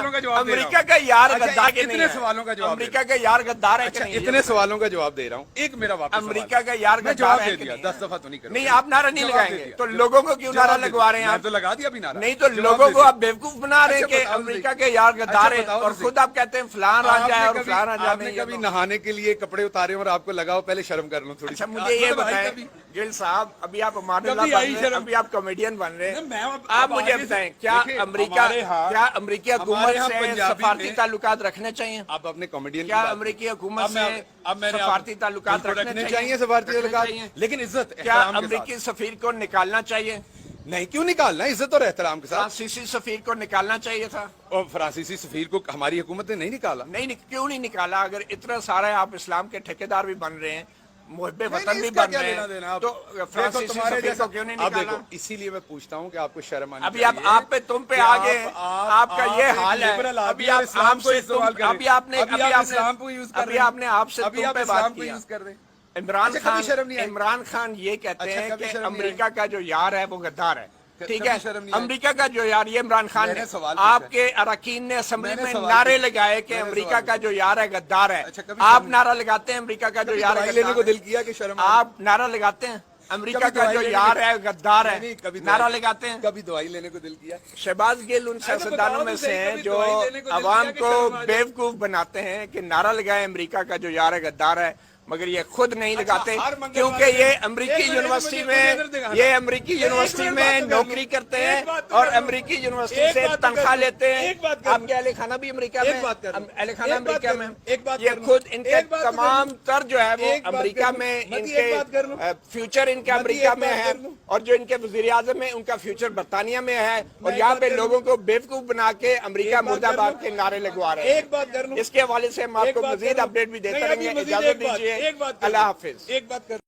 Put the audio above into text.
सवालों का जवाब दे रहा हूं। अमेरिका का यार अच्छा, गद्दार के नहीं इतने है। सवालों का जवाब दे अमेरिका का यार गद्दार है कि अच्छा, नहीं? इतने सवालों का जवाब दे रहा हूँ, एक मेरा वापस अमेरिका का यार मैं गद्दार जवाब है दे कि दिया, नहीं? 10 दफा तो नहीं करूंगा। नहीं, आप नारा नहीं जवाब दे लगाएंगे दिया। तो लोगों को क्यों नारा जवाब दे लगवा दिया। रहे हैं मैं आप? तो लगा दिया अभी नारा। नहीं तो जवाब लोगों दे को दिया। आप बेवकूफ बना रहे हैं अच्छा, कि बताओ अमेरिका जी। के यार गद्दार अच्छा, हैं बताओ और जी। खुद आप कहते हैं फलान आ जाए और फलान आ आपने जाए। कभी नहाने के लिए कपड़े उतारे और आपको लगाओ पहले शर्म कर लो थोड़ी। अच्छा, मुझे ये बताएं गिल साहब, अभी आप अमानुल्लाह बन रहे हैं, अभी आप कॉमेडियन बन रहे हैं, आप मुझे बताएं क्या अमेरिका अमेरिकी हुकूमत से सफारती ताल्लुकात रखने चाहिए? आप अपने कॉमेडियन क्या अमेरिकी हुकूमत से सफारती ताल्लुकात रखने चाहिए? सफारती ताल्लुकात, लेकिन इज्जत क्या अमेरिकी सफीर को निकालना चाहिए? नहीं, क्यों निकालना, इज्जत और एहतराम के साथ। फ्रांसीसी सफीर को निकालना चाहिए था और फ्रांसीसी सफीर को हमारी हुकूमत ने नहीं निकाला। नहीं, क्यों नहीं निकाला? अगर इतना सारा आप इस्लाम के ठेकेदार भी बन रहे हैं, मुहब्बे वतन भी बन रहे हैं, तो फ्रांसीसी सफीर को क्यों नहीं निकाला? इसीलिए मैं पूछता हूँ कि आपको शर्म आनी अभी आप पे तुम पे आ गए, आपका ये हाल है। अभी आप आपसे अभी आपने आपसे तुम पे बात किया। इमरान खान ये कहते हैं कि अमेरिका का जो यार है वो गद्दार है, ठीक है? अमेरिका का जो यार, ये इमरान खान ने, आपके अरकान ने असेंबली में नारे लगाए कि अमेरिका का जो यार है गद्दार है। आप नारा लगाते हैं अमेरिका का जो यार है लेने को दिल किया कि शर्म? आप नारा लगाते हैं अमेरिका का जो यार है गद्दार है, नारा लगाते हैं? कभी दवाई लेने को दिल किया? शहबाज गिल उन सियासतदानों में से हैं जो अवाम को बेवकूफ बनाते हैं कि नारा लगाए अमेरिका का जो यार है गद्दार है, मगर ये खुद नहीं लगाते क्योंकि ये अमेरिकी यूनिवर्सिटी में नौकरी करते हैं और अमेरिकी यूनिवर्सिटी से तनख्वाह लेते हैं। आपके अहले खाना भी अमेरिका में, अहले खाना अमेरिका में, ये खुद इनके तमाम तर जो है वो अमेरिका में, इनके फ्यूचर इनका अमेरिका में है और जो इनके वजीर आजम है उनका फ्यूचर बरतानिया में है, और यहाँ पे लोगों को बेवकूफ बना के अमेरिका मुर्दाबाद के नारे लगवा रहे हैं। इसके हवाले से हम आपको मजीद अपडेट भी देते रहेंगे। इजाजत दीजिए, अल्लाह हाफिज।